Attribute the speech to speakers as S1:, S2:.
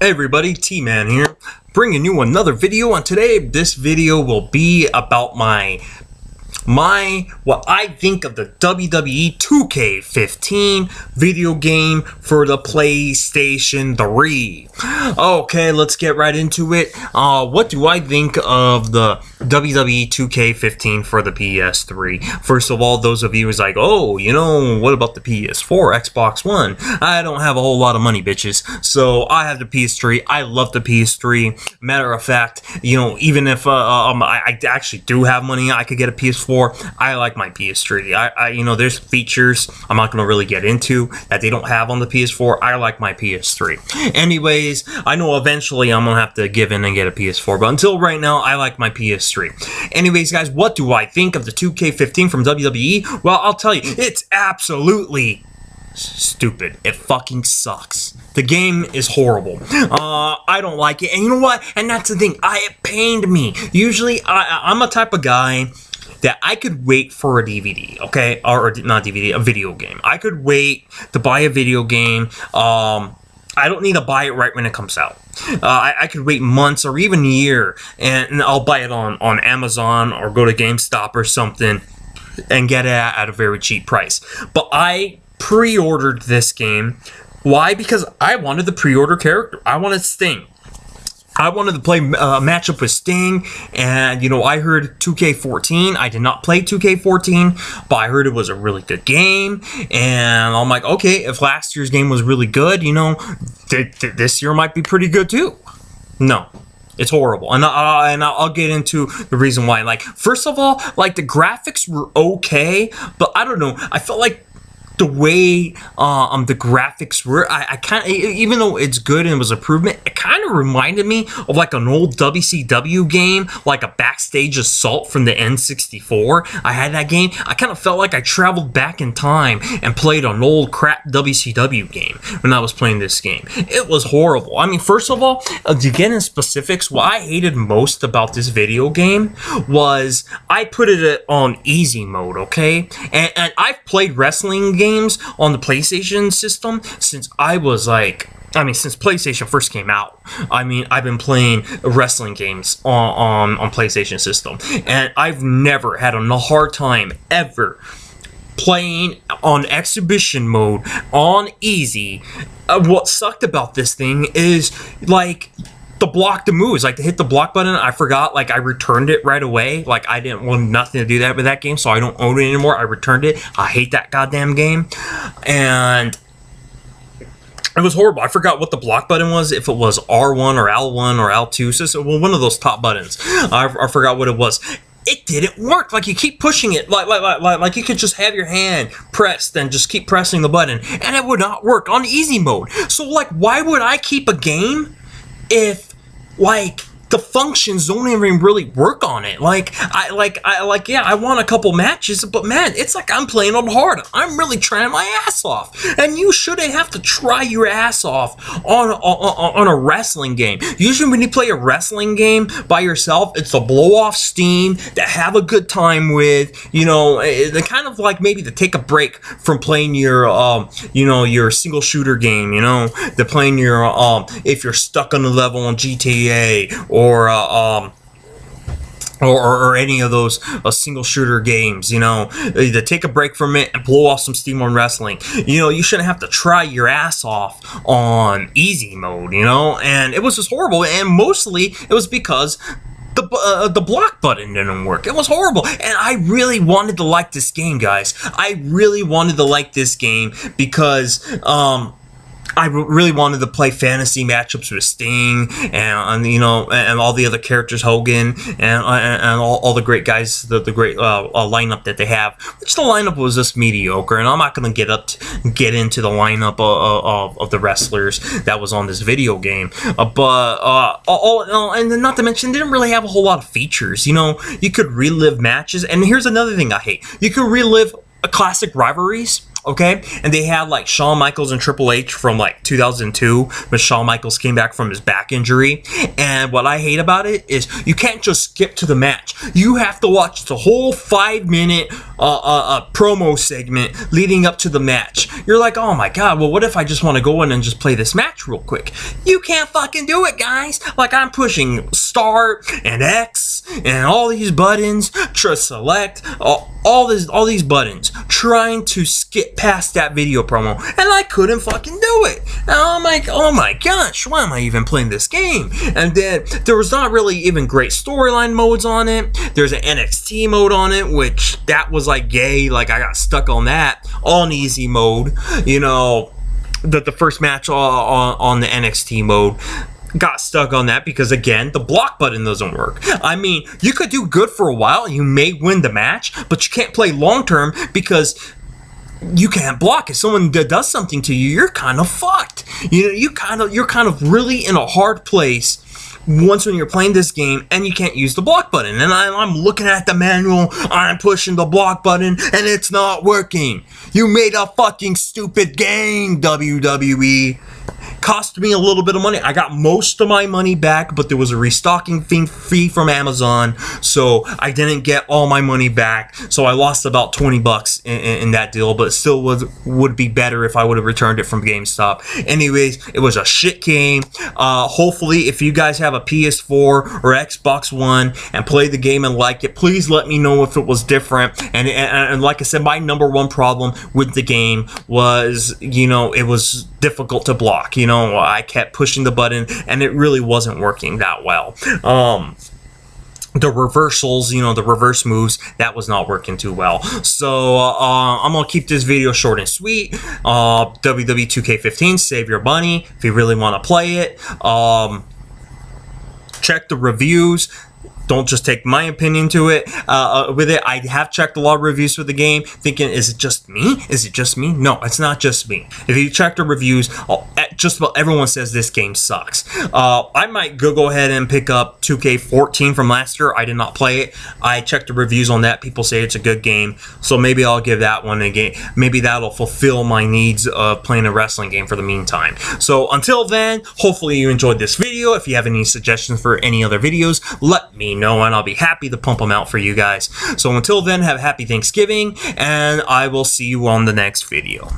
S1: Hey everybody, T-Man here, bringing you another video, and today this video will be about what I think of the WWE 2K15 video game for the PlayStation 3. Okay, let's get right into it. What do I think of the WWE 2K15 for the PS3? First of all, those of you who's like, oh, you know, what about the PS4, Xbox One? I don't have a whole lot of money, bitches. So I have the PS3. I love the PS3. Matter of fact, you know, even if I actually do have money, I could get a PS4. I like my PS3. You know, there's features I'm not gonna really get into that they don't have on the PS4. I like my PS3. Anyways, I know eventually I'm gonna have to give in and get a PS4, but until right now, I like my PS3. Anyways, guys, what do I think of the 2K15 from WWE? Well, I'll tell you, it's absolutely stupid. It fucking sucks. The game is horrible. I don't like it, and you know what? And that's the thing. It pained me. Usually, I'm a type of guy that I could wait for a DVD, okay? Or not DVD, a video game. I could wait to buy a video game. I don't need to buy it right when it comes out. I could wait months or even a year, and I'll buy it on Amazon or go to GameStop or something and get it at a very cheap price. But I pre-ordered this game. Why? Because I wanted the pre-order character. I wanted Sting. I wanted to play a matchup with Sting, and, you know, I heard 2K14. I did not play 2K14, but I heard it was a really good game, and I'm like, okay, if last year's game was really good, you know, this year might be pretty good too. No. It's horrible, and I'll get into the reason why. Like, first of all, like, the graphics were okay, but I don't know, I felt like the way the graphics were, I kind of, even though it's good and it was improvement, it kind of reminded me of like an old WCW game, like a Backstage Assault from the N64. I had that game. I kind of felt like I traveled back in time and played an old crap WCW game when I was playing this game. It was horrible. I mean, first of all, to get in specifics, what I hated most about this video game was I put it on easy mode, okay? And I've played wrestling games on the PlayStation system since I was like, since PlayStation first came out. I mean, I've been playing wrestling games on PlayStation system, and I've never had a hard time ever playing on exhibition mode on easy. What sucked about this thing is, like, to block the moves, like to hit the block button, I forgot, like I returned it right away. Like I didn't want nothing to do that with that game, so I don't own it anymore. I returned it. I hate that goddamn game. And it was horrible. I forgot what the block button was, if it was R1 or L1 or L2, so one of those top buttons. I forgot what it was. It didn't work. Like, you keep pushing it, like you could just have your hand pressed and just keep pressing the button, and it would not work on easy mode. So, like, why would I keep a game if, like, the functions don't even really work on it? Yeah, I won a couple matches, but man, it's like I'm playing on hard. I'm really trying my ass off, and you shouldn't have to try your ass off on a wrestling game. Usually when you play a wrestling game by yourself, it's to blow off steam, to have a good time with, you know, the kind of like maybe to take a break from playing your, you know, your single shooter game, you know, to playing your, if you're stuck on a level on GTA, or any of those single shooter games, you know, to take a break from it and blow off some steam on wrestling. You know, you shouldn't have to try your ass off on easy mode, you know, and it was just horrible, and mostly it was because the block button didn't work. It was horrible, and I really wanted to like this game, guys. I really wanted to like this game because, I really wanted to play fantasy matchups with Sting and you know, and all the other characters, Hogan and all the great guys, the great lineup that they have. Which the lineup was just mediocre, and I'm not gonna get into the lineup of the wrestlers that was on this video game. And not to mention, they didn't really have a whole lot of features. You know, you could relive matches, and here's another thing I hate: you could relive classic rivalries okay? And they had like Shawn Michaels and Triple H from like 2002 when Shawn Michaels came back from his back injury. And what I hate about it is you can't just skip to the match. You have to watch the whole 5-minute promo segment leading up to the match. You're like, oh my god, well, what if I just want to go in and just play this match real quick? You can't fucking do it, guys. Like, I'm pushing start and X and all these buttons to select all these buttons, trying to skip past that video promo, and I couldn't fucking do it. And I'm like, oh my gosh, why am I even playing this game? And then there was not really even great storyline modes on it. There's an NXT mode on it, which that was like gay. Like, I got stuck on that on easy mode. You know, the first match on the NXT mode, got stuck on that because, again, the block button doesn't work. I mean, you could do good for a while, you may win the match, but you can't play long term because you can't block. If someone does something to you, you're kind of fucked. You know, you're kind of really in a hard place once when you're playing this game and you can't use the block button. And I'm looking at the manual, I'm pushing the block button, and it's not working. You made a fucking stupid game, WWE. Cost me a little bit of money. I got most of my money back, but there was a restocking fee from Amazon, so I didn't get all my money back. So I lost about 20 bucks in that deal, but it still would be better if I would have returned it from GameStop. Anyways, it was a shit game. Hopefully, if you guys have a PS4 or Xbox One and play the game and like it, please let me know if it was different. And like I said, my number one problem with the game was, you know, it was difficult to block. You know, I kept pushing the button and it really wasn't working that well. The reversals, you know, the reverse moves, that was not working too well. So I'm gonna keep this video short and sweet. WWE 2K15, save your money if you really want to play it. Check the reviews. Don't just take my opinion to it. With it, I have checked a lot of reviews for the game, thinking, is it just me? Is it just me? No, it's not just me. If you check the reviews, just about everyone says this game sucks. I might go ahead and pick up 2K14 from last year. I did not play it. I checked the reviews on that. People say it's a good game, so maybe I'll give that one a game. Maybe that'll fulfill my needs of playing a wrestling game for the meantime. So until then, hopefully you enjoyed this video. If you have any suggestions for any other videos, let me know, and I'll be happy to pump them out for you guys. So until then, have a happy Thanksgiving, and I will see you on the next video.